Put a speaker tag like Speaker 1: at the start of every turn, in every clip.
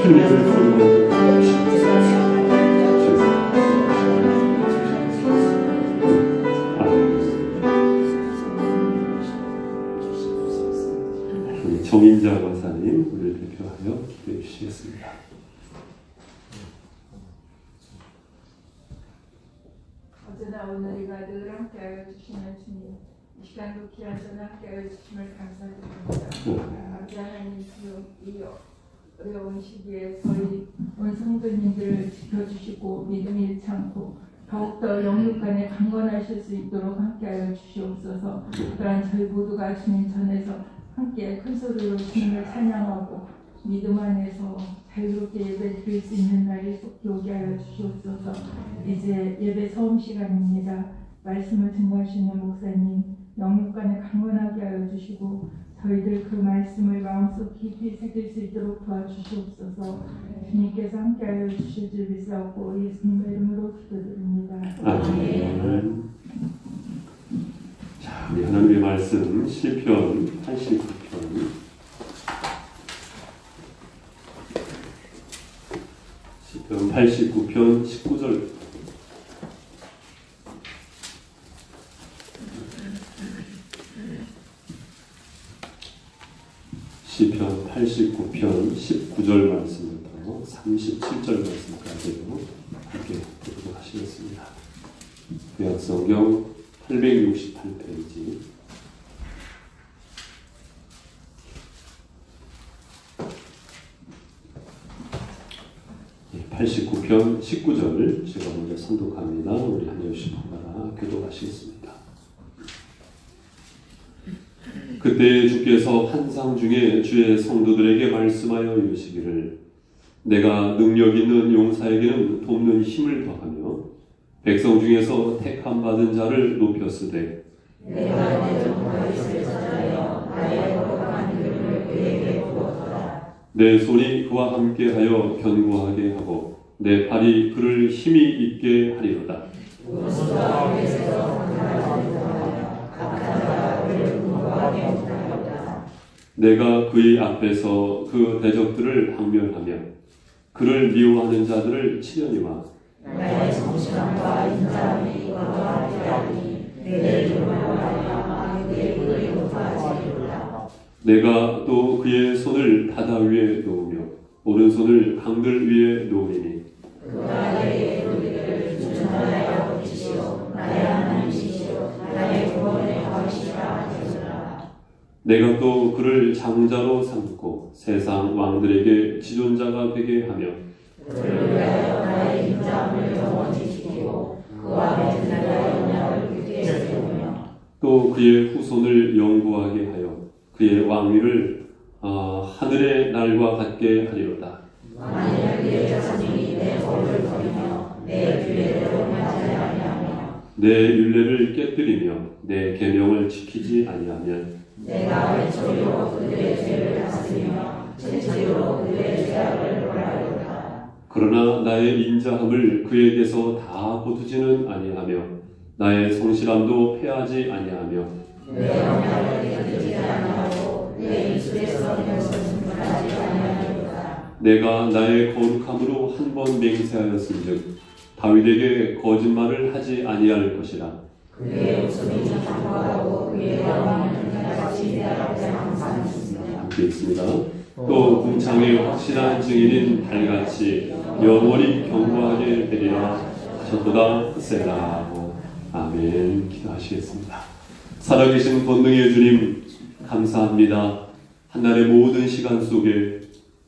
Speaker 1: 주님의 은총으로 정인자 권사님 우리를 대표하여 기도해 주시겠습니다.
Speaker 2: 어제나 오늘이가 늘 함께하여 주시는 주님, 이 시간도 귀한 전화 함께하여 주심을 감사드립니다. 아버지 하나님, 이 어려운 시기에 저희 온 성도님들을 지켜주시고 믿음이 잃지 않고 더욱더 영육 간에 강건하실 수 있도록 함께하여 주시옵소서. 또한 저희 모두가 주님 전에서 함께 큰 소리로 주님을 찬양하고 믿음 안에서 자유롭게 예배 드릴 수 있는 날이 속히 오게 하여 주시옵소서. 이제 예배 서음 시간입니다. 말씀을 증거하시는 목사님 영육간에 강건하게 하여 주시고 저희들 그 말씀을 마음속 깊이 새길 수 있도록 도와주시옵소서. 주님께서 함께 하여 주실 줄 믿사옵고 예수님의 이름으로 기도드립니다.
Speaker 1: 아멘. 자, 우리 하나님의 말씀 시편 89편 시편 89편 19절 시편 89편 19절 말씀부터 37절 말씀까지로 함께 보도록 하시겠습니다. 구약성경 868페이지 89편 19절 제가 먼저 선독합니다. 우리 한여씩 번갈아 교독하시겠습니다. 그때 주께서 환상 중에 주의 성도들에게 말씀하여 이르시기를 내가 능력 있는 용사에게는 돕는 힘을 더하며 백성 중에서 택함 받은 자를 높였으되
Speaker 3: 내가 내 종과 이스라엘 찾아여 나의 거룩한 이름을 그에게 부었더라.
Speaker 1: 내 손이 그와 함께하여 견고하게 하고 내 팔이 그를 힘이 있게 하리로다.
Speaker 3: 원수가 그에서 강하여라. 각한 자가 그를 견고하게 하리로다.
Speaker 1: 내가 그의 앞에서 그 대적들을 박멸하며 그를 미워하는 자들을 치려니와
Speaker 3: 나의 성실함과 인자함이 그와 함께하니 내 이름을 말하며 그의 그를 높아지리로다.
Speaker 1: 내가 또 그의 손을 바다 위에 놓으며 오른손을 강들 위에 놓으리니
Speaker 3: 그가 내게 우리를 주전하여 주시오 나의 하나님이시오 나의 구원의 왕이시라 하시더라.
Speaker 1: 내가 또 그를 장자로 삼고 세상 왕들에게 지존자가 되게 하며
Speaker 3: 그를 위하여 나의 인자함을 영원히 지키고 그와 맺은 나의 언약을 굳게 세우며
Speaker 1: 또 그의 후손을 영구하게 하여 그의 왕위를 하늘의 날과 같게 하리로다.
Speaker 3: 만일 그의 자손이 내 법을 버리며 내 규례대로 행하지 아니하며
Speaker 1: 내 율례를 깨뜨리며 내 계명을 지키지 아니하면
Speaker 3: 내가 외초리로 그들의 죄를 다스리며 제초리로 그들의 죄악을 벌하리로다.
Speaker 1: 그러나 나의 인자함을 그에게서 다 거두지는 아니하며 나의 성실함도 패하지 아니하며
Speaker 3: 내 언약을 깨뜨리지 아니하고 내 입술에서 멸선승분하지 아니하리로다.
Speaker 1: 내가 나의 거룩함으로 한 번 맹세하였은즉 다윗에게 거짓말을 하지 아니할 것이라.
Speaker 3: 그의 웃음이 장구하고 그의 영광은 그날같이 내 앞에 항상 있습니다.
Speaker 1: 함께 있습니다. 또 궁창의 확실한 증인인 달같이 영원히 견고하게 되리라 하셨도다. 셀라. 아멘. 기도하시겠습니다. 살아계신 권능의 주님 감사합니다. 한날의 모든 시간 속에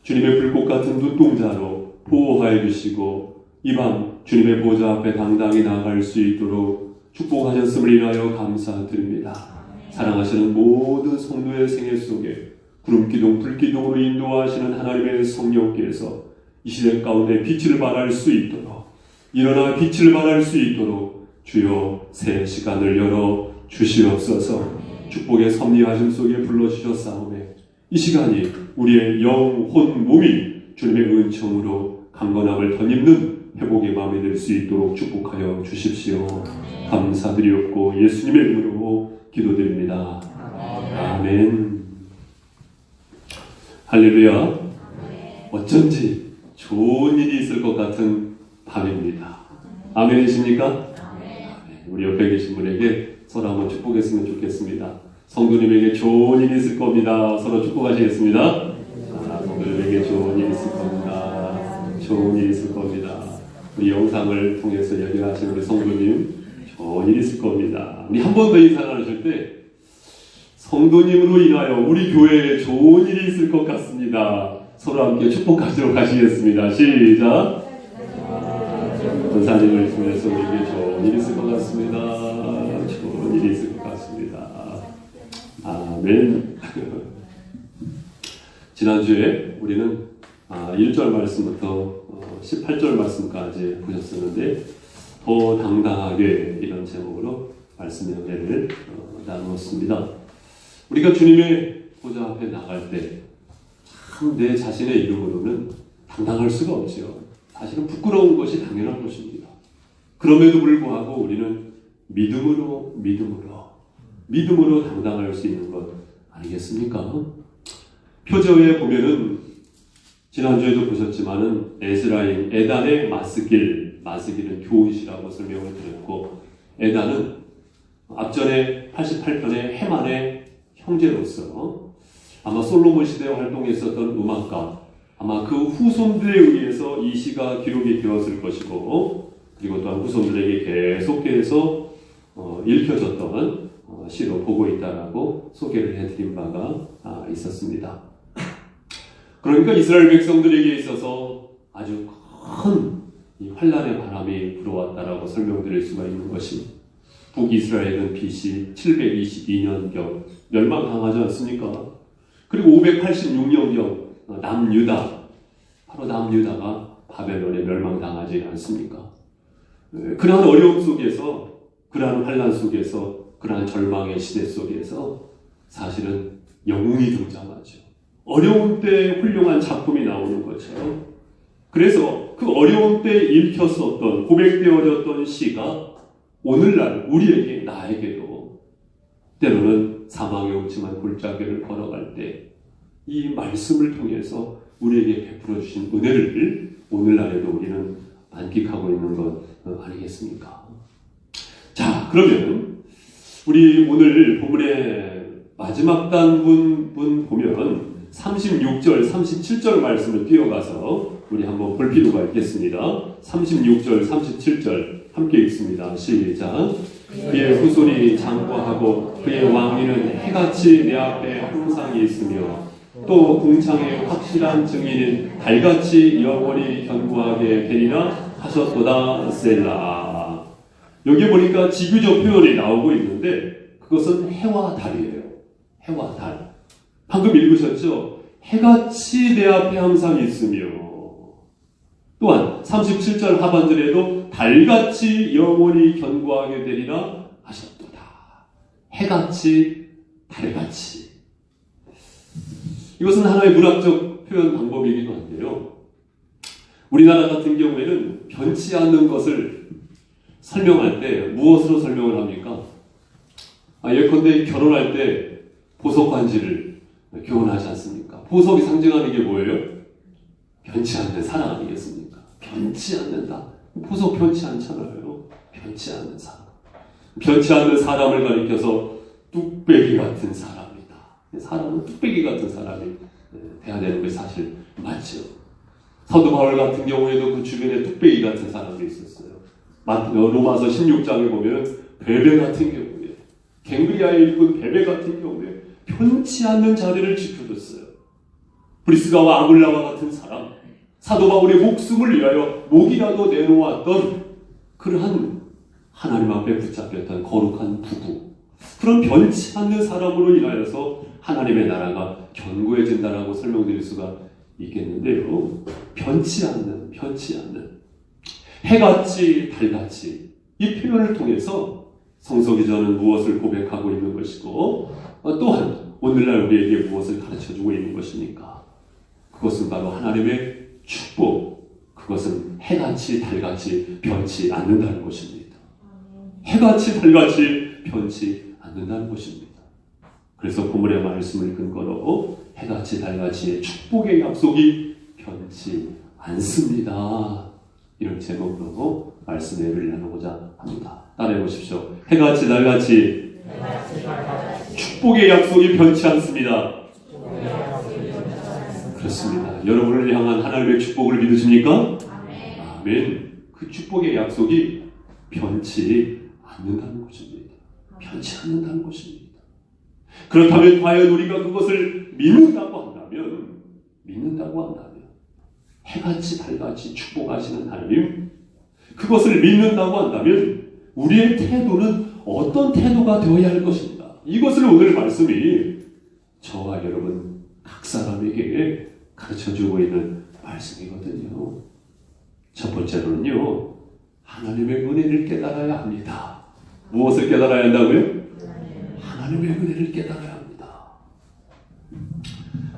Speaker 1: 주님의 불꽃 같은 눈동자로 보호하여 주시고 이 밤 주님의 보좌 앞에 당당히 나아갈 수 있도록 축복하셨음을 인하여 감사드립니다. 사랑하시는 모든 성도의 생애 속에 구름기둥 불기둥으로 인도하시는 하나님의 성령께서 이 시대 가운데 빛을 발할 수 있도록 일어나 빛을 발할 수 있도록 주여 새 시간을 열어 주시옵소서. 축복의 섭리하심 속에 불러주셨사오매 이 시간이 우리의 영, 혼, 몸이 주님의 은총으로 강건함을 덧입는 회복의 마음이 될 수 있도록 축복하여 주십시오. 감사드리옵고 예수님의 이름으로 기도드립니다. 아멘. 할렐루야. 어쩐지 좋은 일이 있을 것 같은 밤입니다. 아멘이십니까? 아멘. 우리 옆에 계신 분에게 서로 한번 축복했으면 좋겠습니다. 성도님에게 좋은 일이 있을 겁니다. 서로 축복하시겠습니다. 성도님에게 좋은 일이 있을 겁니다. 좋은 일이 있을 겁니다. 우리 영상을 통해서 예배하시는 우리 성도님 좋은 일이 있을 겁니다. 우리 한 번 더 인사 나누실 때 성도님으로 인하여 우리 교회에 좋은 일이 있을 것 같습니다. 서로 함께 축복하도록 하시겠습니다. 시작. 권사님을 통해서 우리에게 좋은 일이 있을 것 같습니다. 좋은 일이 있을 것 같습니다. 아멘. 지난주에 우리는 1절 말씀부터 18절 말씀까지 보셨었는데 더 당당하게 이런 제목으로 말씀의 은혜를 나누었습니다. 우리가 주님의 보좌 앞에 나갈 때 참 내 자신의 이름으로는 당당할 수가 없지요. 사실은 부끄러운 것이 당연한 것입니다. 그럼에도 불구하고 우리는 믿음으로 당당할 수 있는 것 아니겠습니까? 표제어에 보면은 지난주에도 보셨지만은 에스라임, 에단의 마스길은 교훈이라고 설명을 드렸고, 에단은 앞전에 88편의 헤만의 형제로서 아마 솔로몬 시대에 활동했었던 음악가, 아마 그 후손들에 의해서 이 시가 기록이 되었을 것이고, 그리고 또한 후손들에게 계속해서 읽혀졌던 시로 보고 있다라고 소개를 해드린 바가 있었습니다. 그러니까 이스라엘 백성들에게 있어서 아주 큰 이 환란의 바람이 불어왔다라고 설명드릴 수가 있는 것이, 북이스라엘은 BC 722년경 멸망당하지 않습니까? 그리고 586년경 남유다, 바로 남유다가 바벨론에 멸망당하지 않습니까? 그러한 어려움 속에서, 그러한 환란 속에서, 그러한 절망의 시대 속에서 사실은 영웅이 등장하죠. 어려운 때 훌륭한 작품이 나오는 것처럼, 그래서 그 어려운 때 읽혔었던, 고백되어졌던 시가 오늘날 우리에게, 나에게도 때로는 사망의 음침한 골짜기를 걸어갈 때 이 말씀을 통해서 우리에게 베풀어 주신 은혜를 오늘날에도 우리는 만끽하고 있는 것 아니겠습니까? 자, 그러면 우리 오늘 본문의 마지막 단문 보면 36절, 37절 말씀을 뛰어가서 우리 한번 볼 필요가 있겠습니다. 36절, 37절 함께 읽습니다. 시작. 그의 후손이 장구하고 그의 왕위는 해같이 내 앞에 항상 있으며 또 궁창의 확실한 증인은 달같이 영원히 견고하게 되리라 하셨도다. 셀라. 여기 보니까 지규적 표현이 나오고 있는데 그것은 해와 달이에요. 해와 달. 방금 읽으셨죠? 해같이 내 앞에 항상 있으며, 또한 37절 하반절에도 달같이 영원히 견고하게 되리라 하셨도다. 해같이, 달같이. 이것은 하나의 문학적 표현 방법이기도 한데요. 우리나라 같은 경우에는 변치 않는 것을 설명할 때 무엇으로 설명을 합니까? 예컨대 결혼할 때 보석 반지를 교환하지 않습니까? 보석이 상징하는 게 뭐예요? 변치 않는 사랑 아니겠습니까? 변치 않는다. 보석 변치 않잖아요. 변치 않는 사람. 변치 않는 사람을 가리켜서 뚝배기 같은 사람이다. 사람은 뚝배기 같은 사람이 돼야 되는 게 사실 맞죠. 사도 바울 같은 경우에도 그 주변에 뚝배기 같은 사람이 있었어요. 로마서 16장에 보면 베베 같은 경우에, 갱그리아에 입은 베베 같은 경우에 편치 않는 자리를 지켜줬어요. 브리스가와 아굴라와 같은 사람, 사도 바울의 목숨을 위하여 목이라도 내놓았던 그러한 하나님 앞에 붙잡혔던 거룩한 부부, 그런 변치 않는 사람으로 인하여서 하나님의 나라가 견고해진다라고 설명드릴 수가 있겠는데요. 변치 않는 해같이 달같이, 이 표현을 통해서 성서기자는 무엇을 고백하고 있는 것이고, 또한 오늘날 우리에게 무엇을 가르쳐주고 있는 것입니까? 그것은 바로 하나님의 축복, 그것은 해같이 달같이 변치 않는다는 것입니다. 해같이 달같이 변치 않는다는 것입니다. 그래서 본문의 말씀을 근거로 해같이 달같이 축복의 약속이 변치 않습니다. 이런 제목으로 말씀 예배를 나누고자 합니다. 따라해 보십시오. 해같이 달같이 축복의 약속이 변치 않습니다. 그렇습니다. 여러분을 향한 하나님의 축복을 믿으십니까? 아멘. 그 축복의 약속이 변치 않는다는 것입니다. 변치 않는다는 것입니다. 그렇다면 과연 우리가 그것을 믿는다고 한다면 해같이 달같이 축복하시는 하나님, 그것을 믿는다고 한다면 우리의 태도는 어떤 태도가 되어야 할 것입니다. 이것을 오늘 말씀이 저와 여러분 각 사람에게 가르쳐주고 있는 말씀이거든요. 첫 번째로는요, 하나님의 은혜를 깨달아야 합니다. 무엇을 깨달아야 한다고요? 하나님의 은혜를 깨달아야 합니다.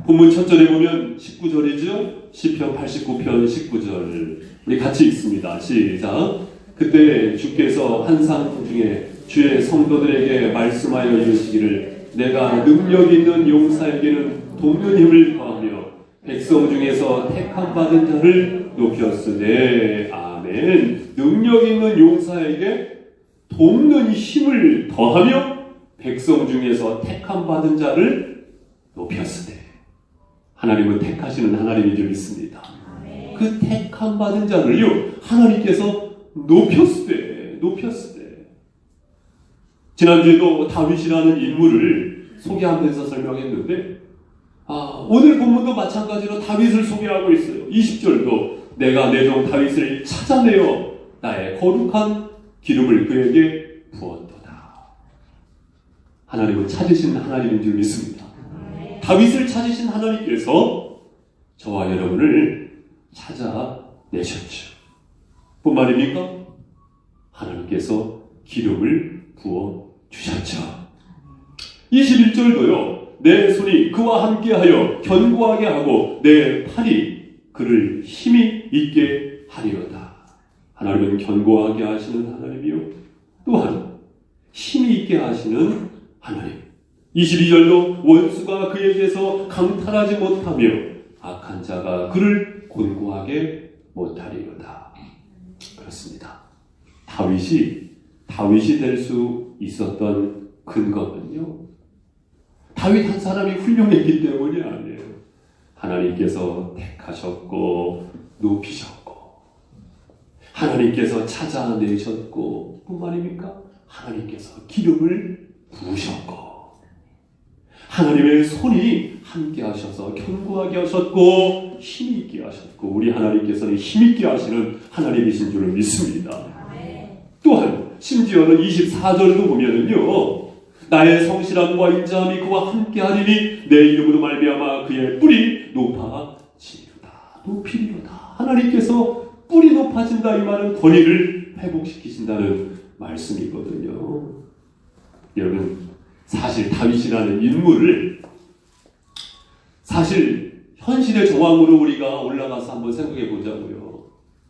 Speaker 1: 본문 첫 절에 보면 19절이죠. 시편 89편 19절 우리 같이 읽습니다. 시작. 그때 주께서 한상 중에 주의 성도들에게 말씀하여 이르시기를 내가 능력 있는 용사에게는 돕는 힘을 더하며 백성 중에서 택함 받은 자를 높였으네. 아멘. 능력 있는 용사에게 돕는 힘을 더하며 백성 중에서 택함 받은 자를 높였으네. 하나님은 택하시는 하나님인 줄 믿습니다. 그 택함 받은 자를요, 하나님께서 높였으되. 지난주에도 다윗이라는 인물을 소개하면서 설명했는데, 오늘 본문도 마찬가지로 다윗을 소개하고 있어요. 20절도 내가 내 종 다윗을 찾아내어 나의 거룩한 기름을 그에게 부었도다. 하나님은 찾으신 하나님인 줄 믿습니다. 다윗을 찾으신 하나님께서 저와 여러분을 찾아내셨죠. 뿐만입니까? 하나님께서 기름을 부어주셨죠. 21절도요. 내 손이 그와 함께하여 견고하게 하고 내 팔이 그를 힘이 있게 하리로다. 하나님은 견고하게 하시는 하나님이요, 또한 힘이 있게 하시는 하나님. 22절도 원수가 그에게서 강탈하지 못하며 악한 자가 그를 곤고하게 못하리로다. 그렇습니다. 다윗이 될 수 있었던 근거는요, 다윗 한 사람이 훌륭했기 때문이 아니에요. 하나님께서 택하셨고 높이셨고 하나님께서 찾아내셨고 뿐만입니까? 하나님께서 기름을 부으셨고 하나님의 손이 함께 하셔서 견고하게 하셨고 힘이 있게 하셨고 우리 하나님께서는 힘 있게 하시는 하나님이신 줄을 믿습니다. 또한 심지어는 24절도 보면은요, 나의 성실함과 인자함이 그와 함께하리니 내 이름으로 말미암아 그의 뿔이 높아지리로다. 높이리로다. 하나님께서 뿔이 높아진다 이 말은 권위를 회복시키신다는 말씀이거든요. 여러분, 사실 다윗이라는 인물을 사실 현실의 정황으로 우리가 올라가서 한번 생각해 보자고요.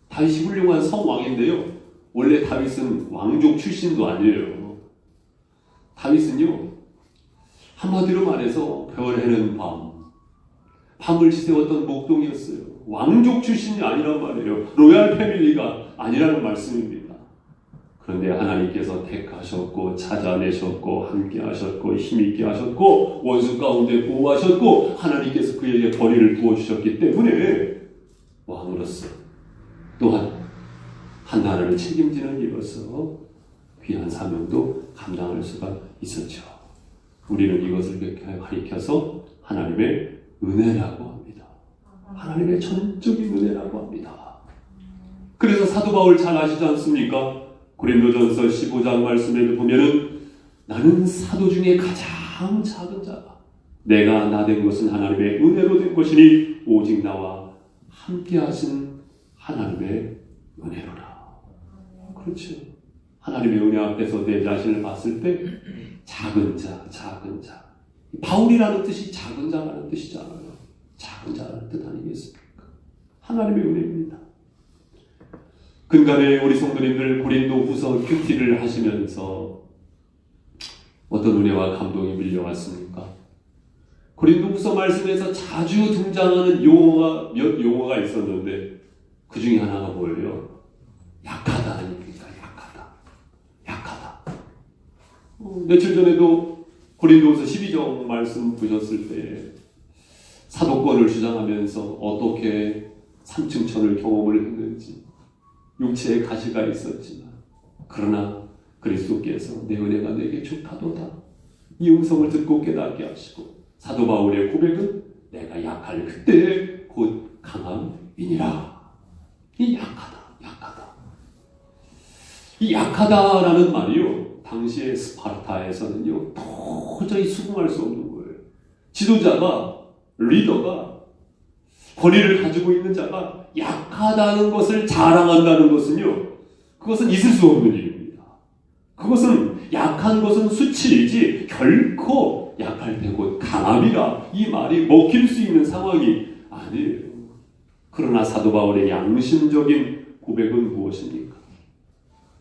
Speaker 1: 다윗이 훌륭한 성왕인데요, 원래 다윗은 왕족 출신도 아니에요. 다윗은요, 한마디로 말해서 별 해는 밤을 지새웠던 목동이었어요. 왕족 출신이 아니란 말이에요. 로얄 패밀리가 아니라는 말씀입니다. 그런데 하나님께서 택하셨고 찾아내셨고 함께 하셨고 힘있게 하셨고 원수 가운데 보호하셨고 하나님께서 그에게 거리를 부어주셨기 때문에 왕으로서 또한 한 나라를 책임지는 이로서 귀한 사명도 감당할 수가 있었죠. 우리는 이것을 가리켜서 하나님의 은혜라고 합니다. 하나님의 전적인 은혜라고 합니다. 그래서 사도 바울 잘 아시지 않습니까? 고린도전서 15장 말씀에도 보면은 나는 사도 중에 가장 작은 자다. 내가 나 된 것은 하나님의 은혜로 된 것이니 오직 나와 함께 하신 하나님의 은혜로라. 그렇죠. 하나님의 은혜 앞에서 내 자신을 봤을 때 작은 자. 바울이라는 뜻이 작은 자라는 뜻이잖아요. 작은 자라는 뜻 아니겠습니까? 하나님의 은혜입니다. 근간에 우리 성도님들 고린도후서 큐티를 하시면서 어떤 은혜와 감동이 밀려왔습니까? 고린도후서 말씀에서 자주 등장하는 몇 용어가 있었는데 그 중에 하나가 뭐예요? 약하다 아닙니까? 약하다. 며칠 전에도 고린도후서 12장 말씀 보셨을 때 사도권을 주장하면서 어떻게 3층 천을 경험을 했는지 육체에 가시가 있었지만 그러나 그리스도께서 내 은혜가 내게 족하도다 이 음성을 듣고 깨닫게 하시고 사도 바울의 고백은 내가 약할 그때 곧 강함이니라. 이 약하다. 이 약하다라는 말이요, 당시의 스파르타에서는요 도저히 수긍할 수 없는 거예요. 지도자가, 리더가, 권위를 가지고 있는 자가 약하다는 것을 자랑한다는 것은요, 그것은 있을 수 없는 일입니다. 그것은 약한 것은 수치이지 결코 약할 때 곧 강함이라 이 말이 먹힐 수 있는 상황이 아니에요. 그러나 사도 바울의 양심적인 고백은 무엇입니까?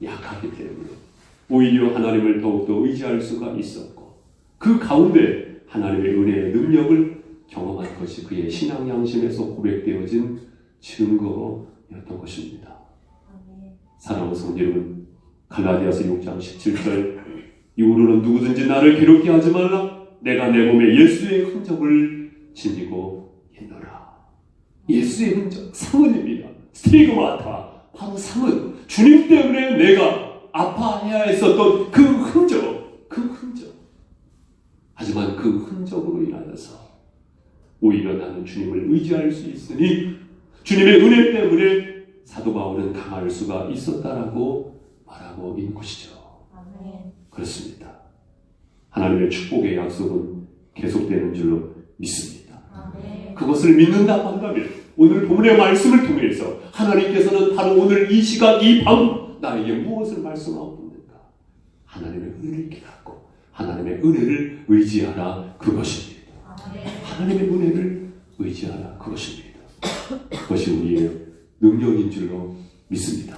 Speaker 1: 약하기 때문에 오히려 하나님을 더욱더 의지할 수가 있었고 그 가운데 하나님의 은혜의 능력을 경험한 것이 그의 신앙 양심에서 고백되어진 증거였던 것입니다. 사랑하는 성도 여러분, 갈라디아서 6장 17절 이후로는 누구든지 나를 괴롭게 하지 말라. 내가 내 몸에 예수의 흔적을 지니고 있노라. 예수의 흔적, 상흔입니다. 스티그마타, 바로 상흔. 주님 때문에 내가 아파해야 했었던 그 흔적. 하지만 그 흔적으로 인하여서 오히려 나는 주님을 의지할 수 있으니 주님의 은혜 때문에 사도 바울은 강할 수가 있었다라고 말하고 있는 것이죠. 그렇습니다. 하나님의 축복의 약속은 계속되는 줄로 믿습니다. 그것을 믿는다고 한다면 오늘 본문의 말씀을 통해서 하나님께서는 바로 오늘 이 시간 이 밤 나에게 무엇을 말씀하고 있는가? 하나님의 은혜를 깨닫고 하나님의 은혜를 의지하라 그것입니다. 하나님의 은혜를 의지하라 그것입니다. 그것이 우리의 능력인 줄로 믿습니다.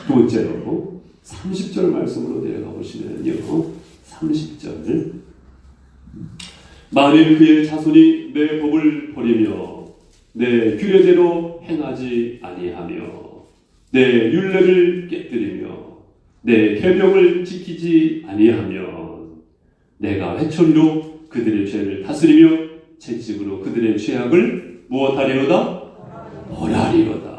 Speaker 1: 두 번째로 30절 말씀으로 내려가 보시면요, 30절 만일 그의 자손이 내 법을 버리며 내 규례대로 행하지 아니하며 내 율례를 깨뜨리며 내 계명을 지키지 아니하면 내가 회초리로 그들의 죄를 다스리며 채찍으로 그들의 죄악을 무엇하리로다? 벌하리로다.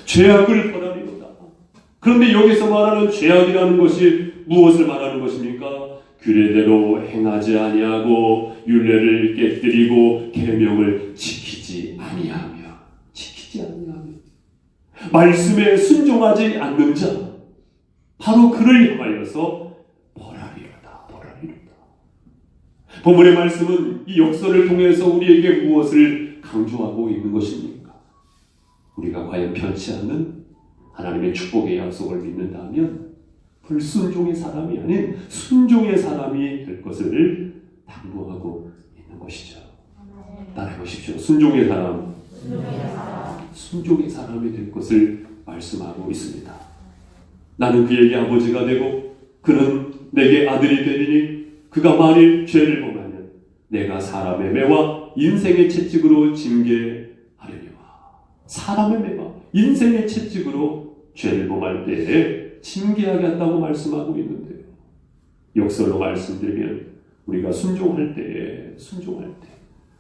Speaker 1: 죄악을 벌하리로다. 그런데 여기서 말하는 죄악이라는 것이 무엇을 말하는 것입니까? 규례대로 행하지 아니하고 율례를 깨뜨리고 계명을 지키지 아니하며 말씀에 순종하지 않는 자, 바로 그를 향하여서 벌하리로다. 본문의 말씀은 이 역설을 통해서 우리에게 무엇을 강조하고 있는 것입니까? 우리가 과연 편치 않는 하나님의 축복의 약속을 믿는다면 불순종의 사람이 아닌 순종의 사람이 될 것을 당부하고 있는 것이죠. 따라해 보십시오. 순종의 사람이 될 것을 말씀하고 있습니다. 나는 그에게 아버지가 되고 그는 내게 아들이 되리니 그가 만일 죄를 범하면 내가 사람의 매와 인생의 채찍으로 징계하려니와. 사람의 매와 인생의 채찍으로 죄를 범할 때에 징계하겠다고 말씀하고 있는데요. 역설로 말씀드리면 우리가 순종할 때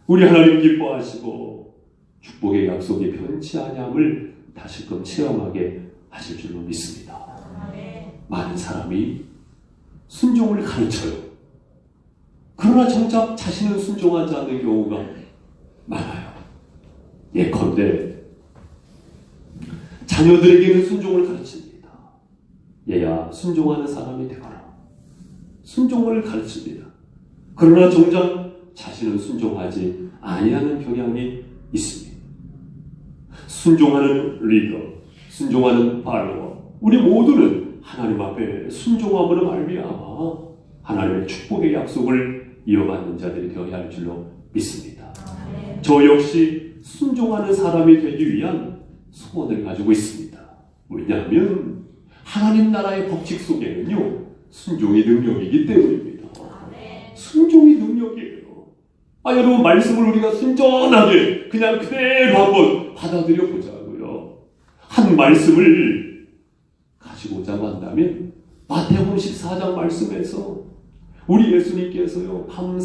Speaker 1: 우리 하나님 기뻐하시고 축복의 약속이 변치 아니함을 다시금 체험하게 하실 줄로 믿습니다. 많은 사람이 순종을 가르쳐요. 그러나 정작 자신은 순종하지 않는 경우가 많아요. 예컨대 자녀들에게는 순종을 가르칩니다. 얘야 순종하는 사람이 되거라. 순종을 가르칩니다. 그러나 정작 자신은 순종하지 아니하는 경향이 있습니다. 순종하는 리더, 순종하는 팔로워, 우리 모두는 하나님 앞에 순종함으로 말미암아 하나님의 축복의 약속을 이어받는 자들이 되어야 할 줄로 믿습니다. 저 역시 순종하는 사람이 되기 위한 소원을 가지고 있습니다. 왜냐하면 하나님 나라의 법칙 속에는요 순종이 능력이기 때문입니다. 순종이 능력이에요. 여러분, 말씀을 우리가 순전하게 그냥 그대로 한번 받아들여 보자고요. 한 말씀을 가지고자 한다면 마태복음 14장 말씀에서 우리 예수님께서요, 밤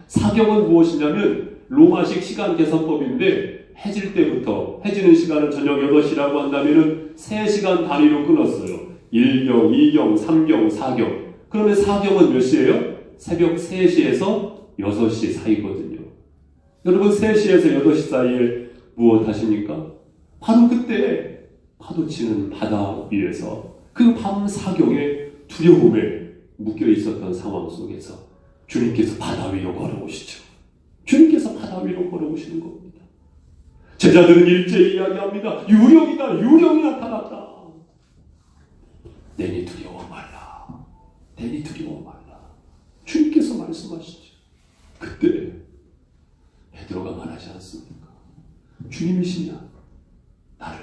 Speaker 1: 사경은 무엇이냐면 로마식 시간 계산법인데 해질 때부터, 해지는 시간은 저녁 8시라고 한다면 3시간 단위로 끊었어요. 1경, 2경, 3경, 4경. 그러면 4경은 몇 시예요? 새벽 3시에서 6시 사이거든요. 여러분, 3시에서 8시 사이에 무엇 하십니까? 바로 그때 파도치는 바다 위에서 그 밤 사경의 두려움에 묶여 있었던 상황 속에서 주님께서 바다 위로 걸어오시죠. 주님께서 바다 위로 걸어오시는 겁니다. 제자들은 일제히 이야기합니다. 유령이다. 유령이 나타났다. 내니 두려워 말라. 내니 두려워 말라. 주님께서 말씀하시죠. 그때 베드로가 말하지 않습니까? 주님이시냐? 나를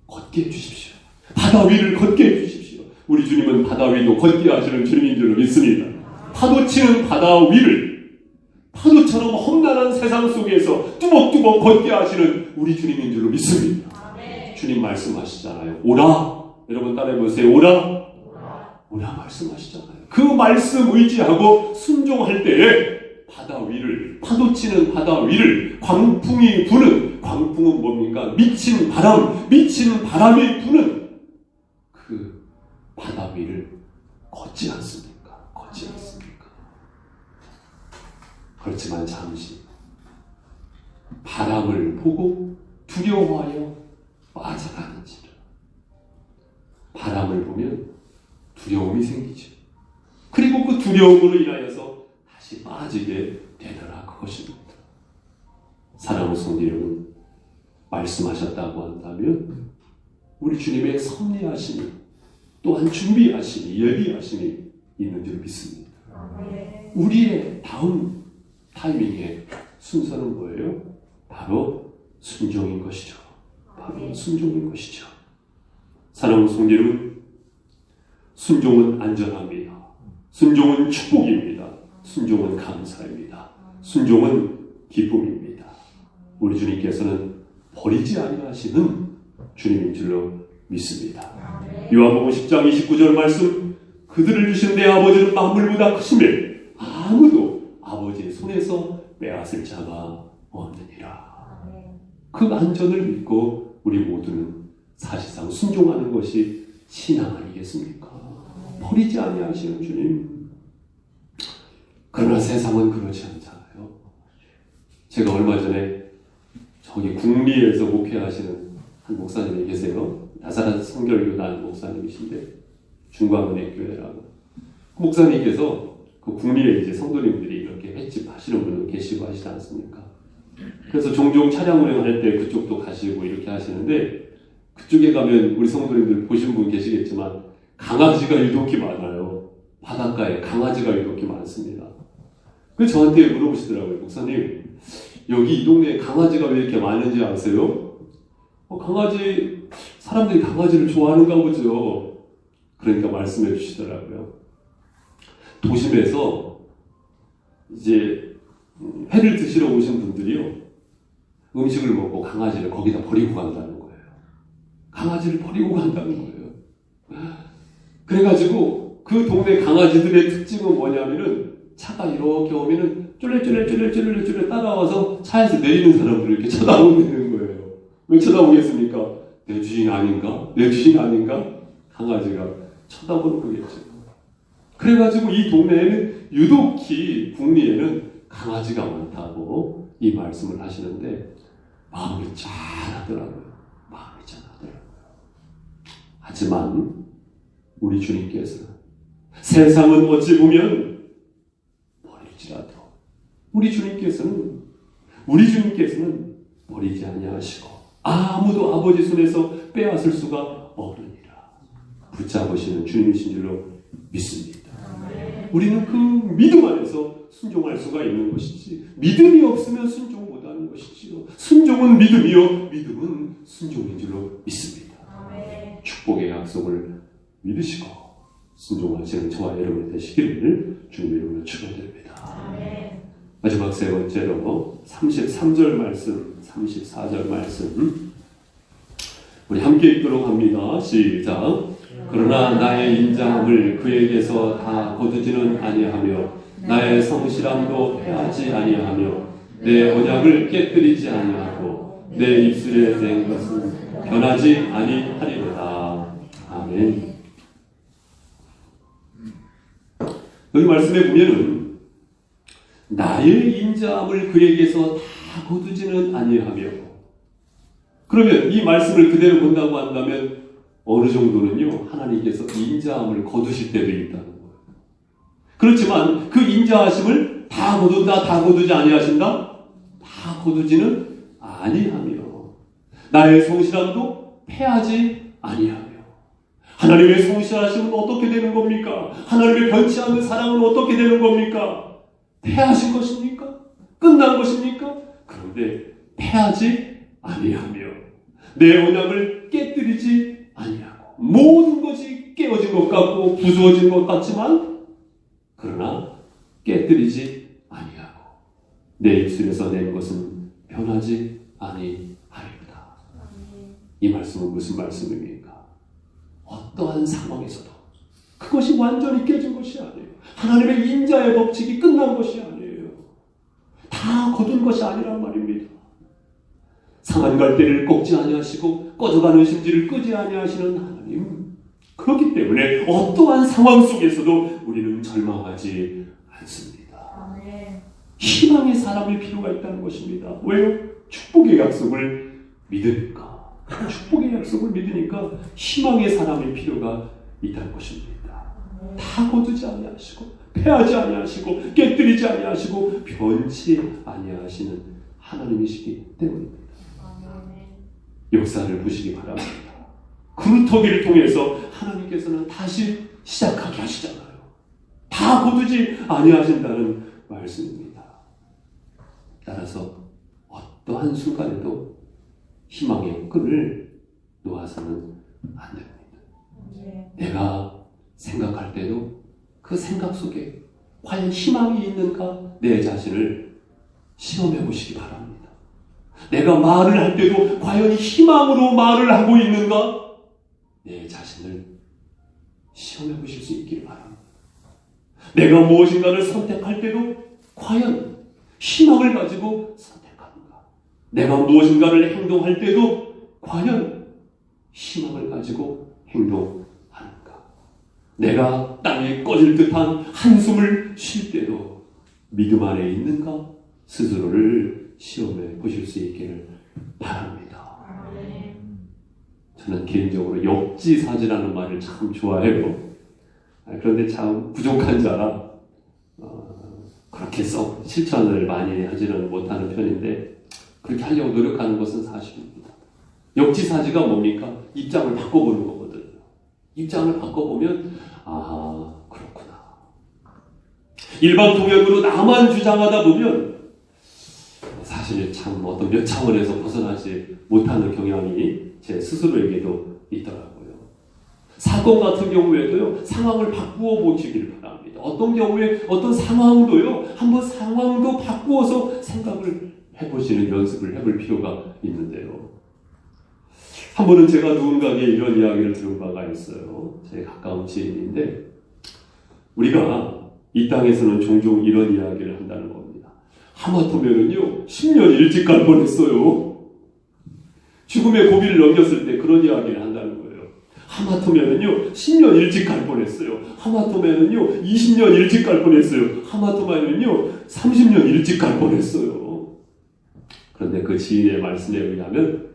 Speaker 1: 걷게 해주십시오. 바다 위를 걷게 해주십시오. 우리 주님은 바다 위도 걷게 하시는 주님인 줄로 믿습니다. 파도치는 바다 위를 파도처럼 험난한 세상 속에서 뚜벅뚜벅 걷게 하시는 우리 주님인 줄로 믿습니다. 주님 말씀하시잖아요. 오라. 여러분 따라해보세요. 오라. 오라 말씀하시잖아요. 그 말씀 의지하고 순종할 때에 바다 위를, 파도치는 바다 위를 광풍이 부는, 광풍은 뭡니까? 미친 바람이 부는 그 바다 위를 걷지 않습니까? 걷지 않습니까? 그렇지만 잠시 바람을 보고 두려워하여 빠져가는지라. 바람을 보면 두려움이 생기죠. 그리고 그 두려움으로 인하여서 다시 빠지게 되더라. 그것입니다. 사랑하는 성도 여러분, 말씀하셨다고 한다면 우리 주님의 섭리하심이 또한 준비하심이 예비하심이 있는 줄 믿습니다. 우리의 다음 타이밍의 순서는 뭐예요? 바로 순종인 것이죠. 바로 순종인 것이죠. 사랑하는 성도 여러분, 순종은 안전합니다. 순종은 축복입니다. 순종은 감사입니다. 순종은 기쁨입니다. 우리 주님께서는 버리지 아니하시는 주님인 줄로 믿습니다. 요한복음 10장 29절 말씀, 그들을 주신 내 아버지는 만물보다 크심에 아무도 아버지의 손에서 빼앗을 자가 없느니라. 그 안전을 믿고 우리 모두는 사실상 순종하는 것이 신앙 아니겠습니까? 버리지 아니하시는 주님. 그러나 세상은 그렇지 않잖아요. 제가 얼마 전에 저기 국리에서 목회하시는 한 목사님이 계세요. 나사렛 성결교단 목사님이신데 중광은혜교회라고. 그 목사님께서 그 국리에 이제 성도님들이 이렇게 횟집 하시는 분은 계시고 하시지 않습니까? 그래서 종종 차량 운행할 때 그쪽도 가시고 이렇게 하시는데, 그쪽에 가면 우리 성도님들 보신 분 계시겠지만 강아지가 유독히 많아요. 바닷가에 강아지가 유독히 많습니다. 그래서 저한테 물어보시더라고요. 목사님, 여기 이 동네에 강아지가 왜 이렇게 많은지 아세요? 사람들이 강아지를 좋아하는가 보죠. 그러니까 말씀해 주시더라고요. 도심에서 이제 회를 드시러 오신 분들이요, 음식을 먹고 강아지를 거기다 버리고 간다는 거예요. 강아지를 버리고 간다는 거예요. 그래가지고 그 동네 강아지들의 특징은 뭐냐면은 차가 이렇게 오면은 쫄래쫄래 따라와서 차에서 내리는 사람들을 이렇게 쳐다보는 거예요. 왜 쳐다보겠습니까? 내 주인 아닌가? 내 주인 아닌가? 강아지가 쳐다보는 거겠죠. 그래가지고 이 동네에는 유독히 국리에는 강아지가 많다고 이 말씀을 하시는데 마음이 짠하더라고요. 마음이 짠하더라고요. 하지만 우리 주님께서 세상은 어찌 보면 버릴지라도 우리 주님께서는 버리지 아니하시고 아무도 아버지 손에서 빼앗을 수가 없느니라. 붙잡으시는 주님이신 줄로 믿습니다. 우리는 그 믿음 안에서 순종할 수가 있는 것이지, 믿음이 없으면 순종 못하는 것이지요. 순종은 믿음이요, 믿음은 순종인 줄로 믿습니다. 축복의 약속을 믿으시고 순종하시는 저와 여러분이 되시기를 주님의 이름으로 축원드립니다. 마지막 세 번째로 33절 말씀, 34절 말씀 우리 함께 읽도록 합니다. 시작. 그러나 나의 인자함을 그에게서 다 거두지는 아니하며 나의 성실함도 패하지 아니하며 내 언약을 깨뜨리지 아니하고 내 입술에 낸 것은 변하지 아니하리로다. 아멘. 여기 말씀에 보면은 나의 인자함을 그에게서 다 거두지는 아니하며, 그러면 이 말씀을 그대로 본다고 한다면 어느 정도는요 하나님께서 인자함을 거두실 때도 있다는 거예요. 그렇지만 그 인자하심을 다 거둔다, 다 거두지 아니하신다? 다 거두지는 아니하며 나의 성실함도 패하지 아니하며. 하나님의 성실하심은 어떻게 되는 겁니까? 하나님의 변치 않는 사랑은 어떻게 되는 겁니까? 패하신 것입니까? 끝난 것입니까? 그런데 패하지 아니하며 내 언약을 깨뜨리지 아니하고, 모든 것이 깨어진 것 같고 부수어진 것 같지만 그러나 깨뜨리지 아니하고 내 입술에서 낸 것은 변하지 아니하리로다. 이 말씀은 무슨 말씀입니까? 어떠한 상황에서도 그것이 완전히 깨진 것이 아니에요. 하나님의 인자의 법칙이 끝난 것이 아니에요. 다 거둔 것이 아니란 말입니다. 상한 갈대를 꺾지 아니하시고 꺼져가는 심지를 끄지 아니하시는 하나님. 그렇기 때문에 어떠한 상황 속에서도 우리는 절망하지 않습니다. 희망의 사람이 필요가 있다는 것입니다. 왜요? 축복의 약속을 믿으니까. 축복의 약속을 믿으니까 희망의 사람이 필요가 있다는 것입니다. 다 거두지 아니하시고 패하지 아니하시고 깨뜨리지 아니하시고 변치 아니하시는 하나님이시기 때문입니다. 역사를 보시기 바랍니다. 그루터기를 통해서 하나님께서는 다시 시작하게 하시잖아요. 다 거두지 아니하신다는 말씀입니다. 따라서 어떠한 순간에도 희망의 끈을 놓아서는 안 됩니다. 내가 생각할 때도 그 생각 속에 과연 희망이 있는가 내 자신을 시험해 보시기 바랍니다. 내가 말을 할 때도 과연 희망으로 말을 하고 있는가 내 자신을 시험해 보실 수 있기를 바랍니다. 내가 무엇인가를 선택할 때도 과연 희망을 가지고 선택하는가, 내가 무엇인가를 행동할 때도 과연 희망을 가지고 행동하는가, 내가 땅에 꺼질 듯한 한숨을 쉴 때도 믿음 안에 있는가 스스로를 시험해 보실 수 있기를 바랍니다. 저는 개인적으로 역지사지라는 말을 참 좋아해요. 그런데 참 부족한 자라 그렇게 썩 실천을 많이 하지는 못하는 편인데 그렇게 하려고 노력하는 것은 사실입니다. 역지사지가 뭡니까? 입장을 바꿔보는 거거든요. 입장을 바꿔보면 그렇구나. 일반 통역으로 나만 주장하다 보면 사실 참 어떤 몇 차원에서 벗어나지 못하는 경향이 제 스스로에게도 있더라고요. 사건 같은 경우에도요, 상황을 바꾸어 보시기를 바랍니다. 어떤 경우에 어떤 상황도요, 한번 상황도 바꾸어서 생각을 해보시는 연습을 해볼 필요가 있는데요. 한 번은 제가 누군가에게 이런 이야기를 들은 바가 있어요. 제 가까운 지인인데, 우리가 이 땅에서는 종종 이런 이야기를 한다는 겁니다. 하마터면은요 10년 일찍 갈 뻔했어요. 죽음의 고비를 넘겼을 때 그런 이야기를 한다는 거예요. 하마터면은요 10년 일찍 갈 뻔했어요. 하마터면은요 20년 일찍 갈 뻔했어요. 하마터면은요 30년 일찍 갈 뻔했어요. 그런데 그 지인의 말씀에 의하면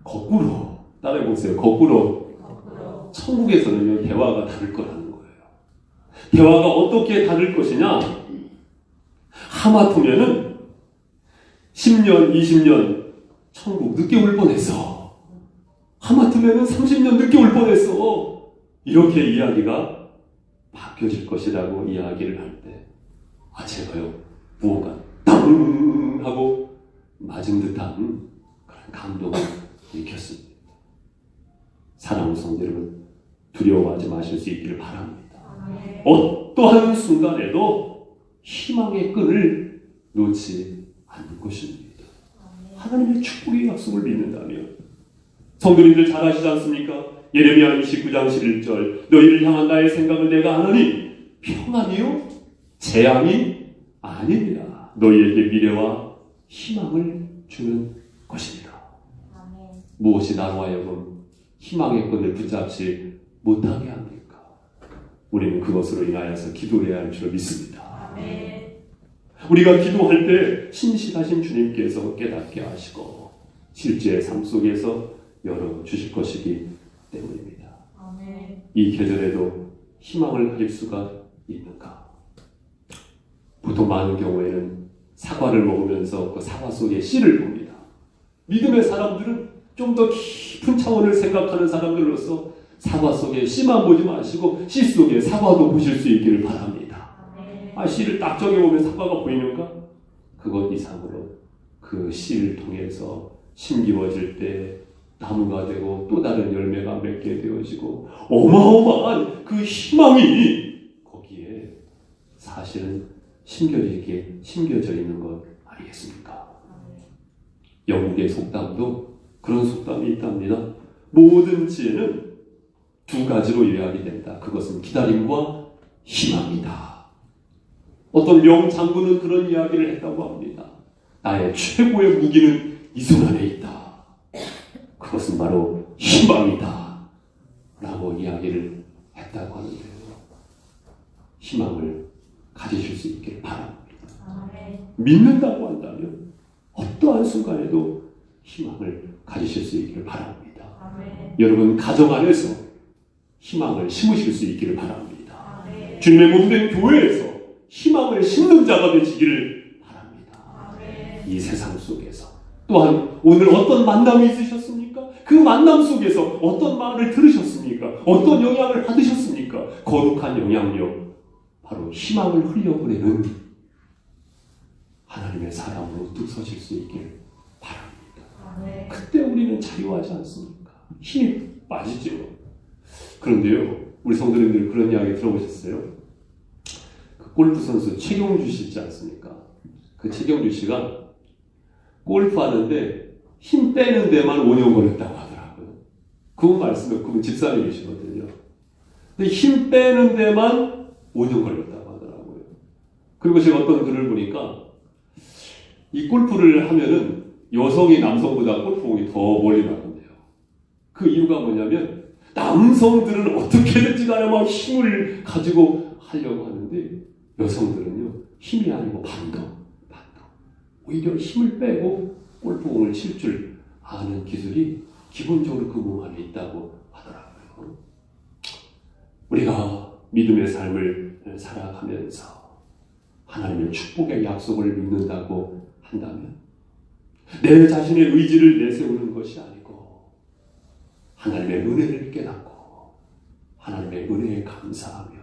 Speaker 1: 거꾸로 따라해보세요. 거꾸로 천국에서는요 대화가 다를 거라는 거예요. 대화가 어떻게 다를 것이냐? 하마터면은 10년, 20년 천국 늦게 올 뻔했어. 하마터면은 30년 늦게 올 뻔했어. 이렇게 이야기가 바뀌어질 것이라고 이야기를 할 때, 제가요 무언가 땅 하고 맞은 듯한 그런 감동을 느꼈습니다. 사랑하는 성도 여러분, 두려워하지 마실 수 있기를 바랍니다. 어떠한 순간에도 희망의 끈을 놓지 않는 것입니다. 하나님의 축복의 약속을 믿는다면 성도님들 잘 아시지 않습니까? 예레미야 29장 11절 너희를 향한 나의 생각을 내가 아나니 평안이요 재앙이 아닙니다. 너희에게 미래와 희망을 주는 것입니다. 무엇이 나로 하여금 희망의 끈을 붙잡지 못하게 합니까? 우리는 그것으로 인하여서 기도해야 할 줄 믿습니다. 우리가 기도할 때 신실하신 주님께서 깨닫게 하시고 실제 삶 속에서 열어주실 것이기 때문입니다. 이 계절에도 희망을 가질 수가 있는가? 보통 많은 경우에는 사과를 먹으면서 그 사과 속에 씨를 봅니다. 믿음의 사람들은 좀 더 깊은 차원을 생각하는 사람들로서 사과 속에 씨만 보지 마시고 씨 속에 사과도 보실 수 있기를 바랍니다. 씨를 딱 정해보면 사과가 보이는가? 그것 이상으로 그 씨를 통해서 심기워질 때 나무가 되고 또 다른 열매가 맺게 되어지고 어마어마한 그 희망이 거기에 사실은 심겨져 있는 것 아니겠습니까? 영국의 속담도 그런 속담이 있답니다. 모든 지혜는 두 가지로 요약이 된다. 그것은 기다림과 희망이다. 어떤 명장군은 그런 이야기를 했다고 합니다. 나의 최고의 무기는 이 손 안에 있다. 그것은 바로 희망이다. 라고 이야기를 했다고 하는데요. 희망을 가지실 수 있길 바랍니다. 믿는다고 한다면 어떠한 순간에도 희망을 가지실 수 있기를 바랍니다. 여러분 가정 안에서 희망을 심으실 수 있기를 바랍니다. 주님의 몸된 교회에서 희망을 심는 자가 되시기를 바랍니다. 이 세상 속에서 또한 오늘 어떤 만남이 있으셨습니까? 그 만남 속에서 어떤 말을 들으셨습니까? 어떤 영향을 받으셨습니까? 거룩한 영향력, 바로 희망을 흘려보내는 하나님의 사람으로 우뚝 서실 수 있길 바랍니다. 그때 우리는 자유하지 않습니까? 힘이 빠지죠. 그런데요, 우리 성도님들 그런 이야기 들어보셨어요? 그 골프 선수 최경주 씨 있지 않습니까? 그 최경주 씨가 골프 하는데 힘 빼는 데만 5년 걸렸다고 하더라고요. 그분 말씀은 그분 집사님이시거든요. 근데 힘 빼는 데만 5년 걸렸다고 하더라고요. 그리고 제가 어떤 글을 보니까 이 골프를 하면은 여성이 남성보다 골프공이 더 멀리 나간대요. 그 이유가 뭐냐면 남성들은 어떻게든지 간에 막 힘을 가지고 하려고 하는데 여성들은요 힘이 아니고 반동. 오히려 힘을 빼고 골프공을 칠 줄 아는 기술이 기본적으로 그 몸 안에 있다고 하더라고요. 우리가 믿음의 삶을 살아가면서 하나님의 축복의 약속을 믿는다고 한다면 내 자신의 의지를 내세우는 것이 아니고 하나님의 은혜를 깨닫고 하나님의 은혜에 감사하며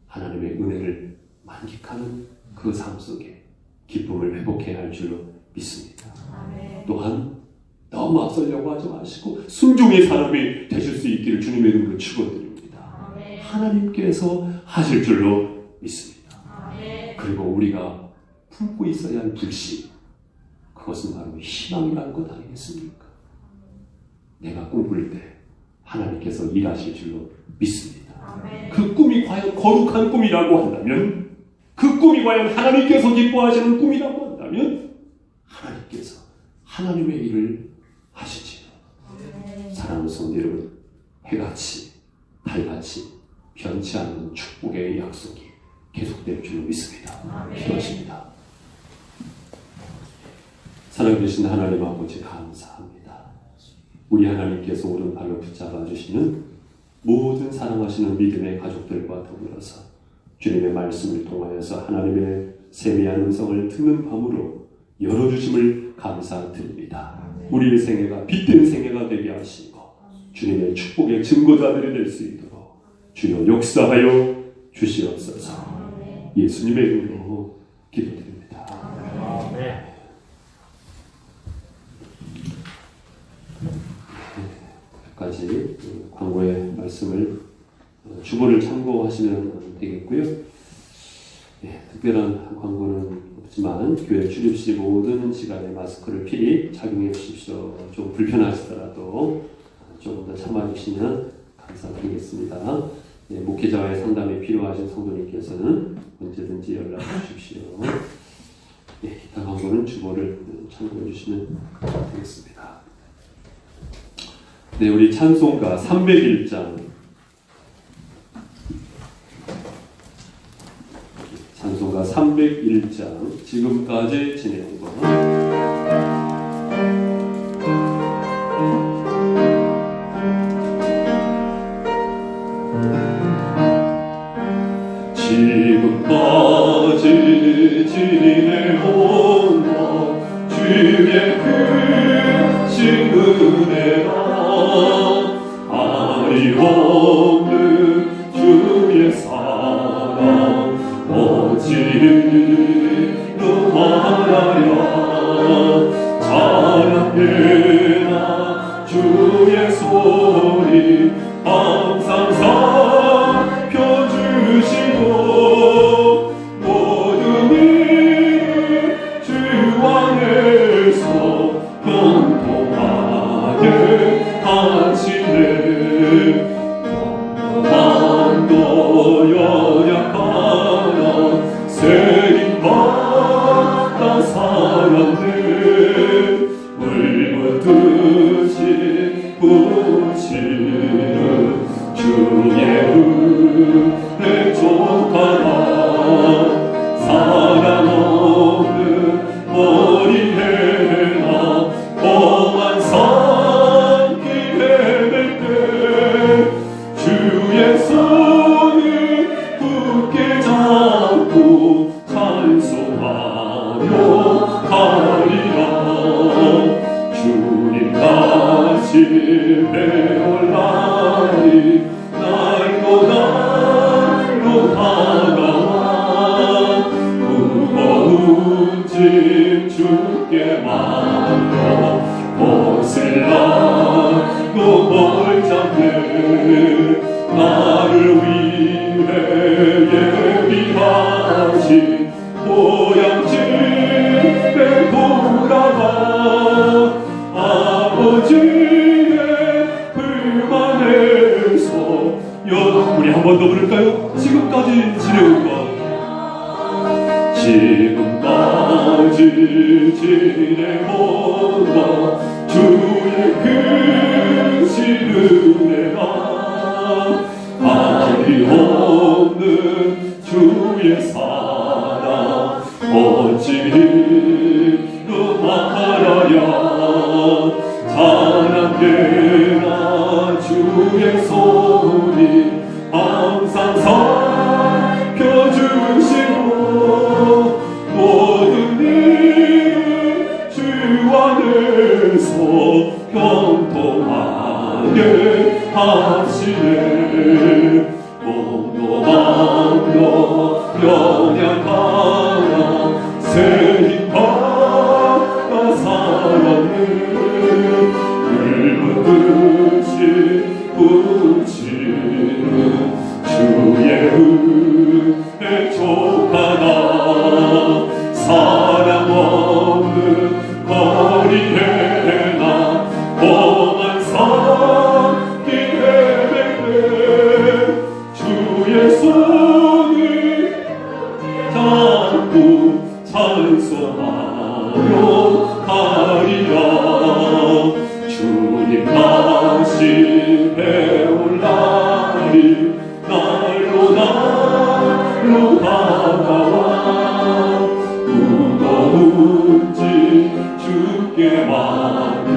Speaker 1: 하나님의 은혜를 만끽하는 그 삶 속에 기쁨을 회복해야 할 줄로 믿습니다. 또한 너무 앞서려고 하지 마시고 순종의 사람이 되실 수 있기를 주님의 이름으로 축원드립니다. 하나님께서 하실 줄로 믿습니다. 그리고 우리가 품고 있어야 할 불신, 그것은 바로 희망이라는 것 아니겠습니까? 내가 꿈꿀 때 하나님께서 일하실 줄로 믿습니다. 그 꿈이 과연 거룩한 꿈이라고 한다면, 그 꿈이 과연 하나님께서 기뻐하시는 꿈이라고 한다면 하나님께서 하나님의 일을 하시지요. 사랑하는 성도 여러분, 해같이 달같이 변치 않는 축복의 약속이 계속될 줄로 믿습니다. 기도하십니다. 살아계신 하나님 아버지 감사합니다. 우리 하나님께서 오른발로 붙잡아 주시는 모든 사랑하시는 믿음의 가족들과 더불어서 주님의 말씀을 통하여서 하나님의 세미한 음성을 듣는 밤으로 열어주심을 감사드립니다. 우리의 생애가 빛된 생애가 되게 하시고 주님의 축복의 증거자들이 될 수 있도록 주여 역사하여 주시옵소서. 예수님의 이름으로 기도드립니다. 까지 광고의 말씀을 주보를 참고하시면 되겠고요. 특별한 광고는 없지만 교회 출입 시 모든 시간에 마스크를 필히 착용해 주십시오. 좀 불편하시더라도 조금 더 참아 주시면 감사드리겠습니다. 목회자와의 상담이 필요하신 성도님께서는 언제든지 연락 주십시오. 기타 광고는 주보를 참고해 주시면 되겠습니다. 네, 우리 찬송가 301장 찬송가 301장 지금까지 진행한 거 지금까지 지내온 것 주의 크신 은혜라 아리없는 주의 사랑 어찌로 말하랴 찬양해나 주의 소리 항상 살펴주시고 모든 일을 주 안에서 평통하게 하시네 마음도 연약하나 세임받아 살았네 물붓듯이 부치는 주의 은혜 족하다 사랑 없는 머리에나 험한 산길에 뵐 때 주의 손을 굳게 잡고 찬송하며 가리라 주님 다시 배울 날이 날로 다가와 무거운 짐 주께 맡겨 벗을 날로 뭘 잡네 나를 위해 예비하신 보양집에 돌아가 아버지의 불만에서 우리 한 번 더 부를까요? 지금까지 지내온 것 지금까지 지내온 것 주의 크신 은혜가 아리없는 주의 사랑 어찌로 말하랴 찬양해라 주의 소리 항상 살펴주시고 모든 일을 주 안에서 평통하게 하시네 몸도 마음도 연약하나 새 힘받아 살았네 물붓듯이 부치는 주의 은혜 족하다 사랑 없는 거리에나 험한 산길에 뵐 때 주의 손을 잡고 찬송하며 가리라 주님 다시 배울 날이 날로 다가와 무거운 짐 주께 맡겨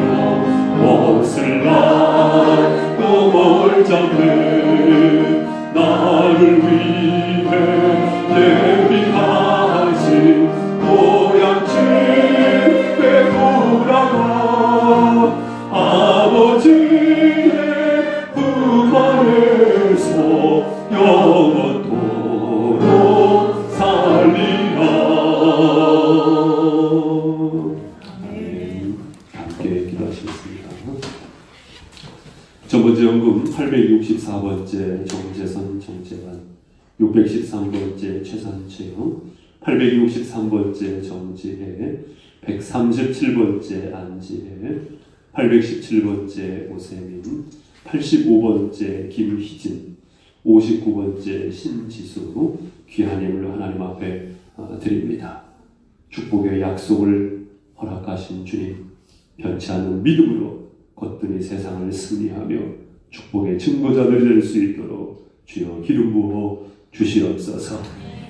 Speaker 1: 벗을 날도 뭘 잡네 나를 위해 예비하신 보양집에 돌아가 아버지의 품안에서 영원토록 살리라 함께 기도하시겠습니다. 첫 번째 연금 864번째 정재선 정재환 613번째 최산채영, 863번째 정지혜, 137번째 안지혜, 817번째 오세민, 85번째 김희진, 59번째 신지수 귀한 예물로 하나님 앞에 드립니다. 축복의 약속을 허락하신 주님, 변치 않는 믿음으로 거뜬히 세상을 승리하며 축복의 증거자들이 될 수 있도록 주여 기름 부어 주시옵소서.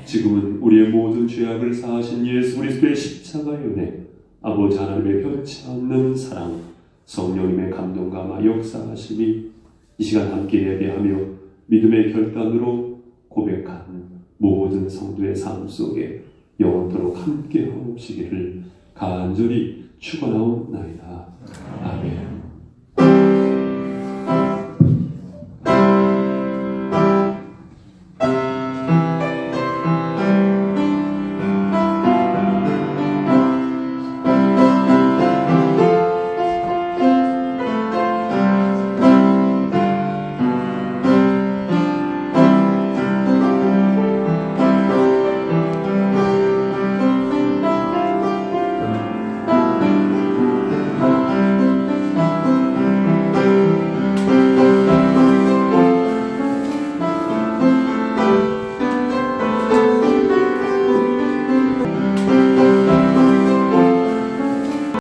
Speaker 1: 지금은 우리의 모든 죄악을 사하신 예수 그리스도의 십자가의 은혜, 아버지 하나님의 변치 않는 사랑, 성령님의 감동과 역사하심이 이 시간 함께 예배하며 믿음의 결단으로 고백한 모든 성도의 삶 속에 영원토록 함께 하옵시기를 간절히 축원하옵나이다. 아멘.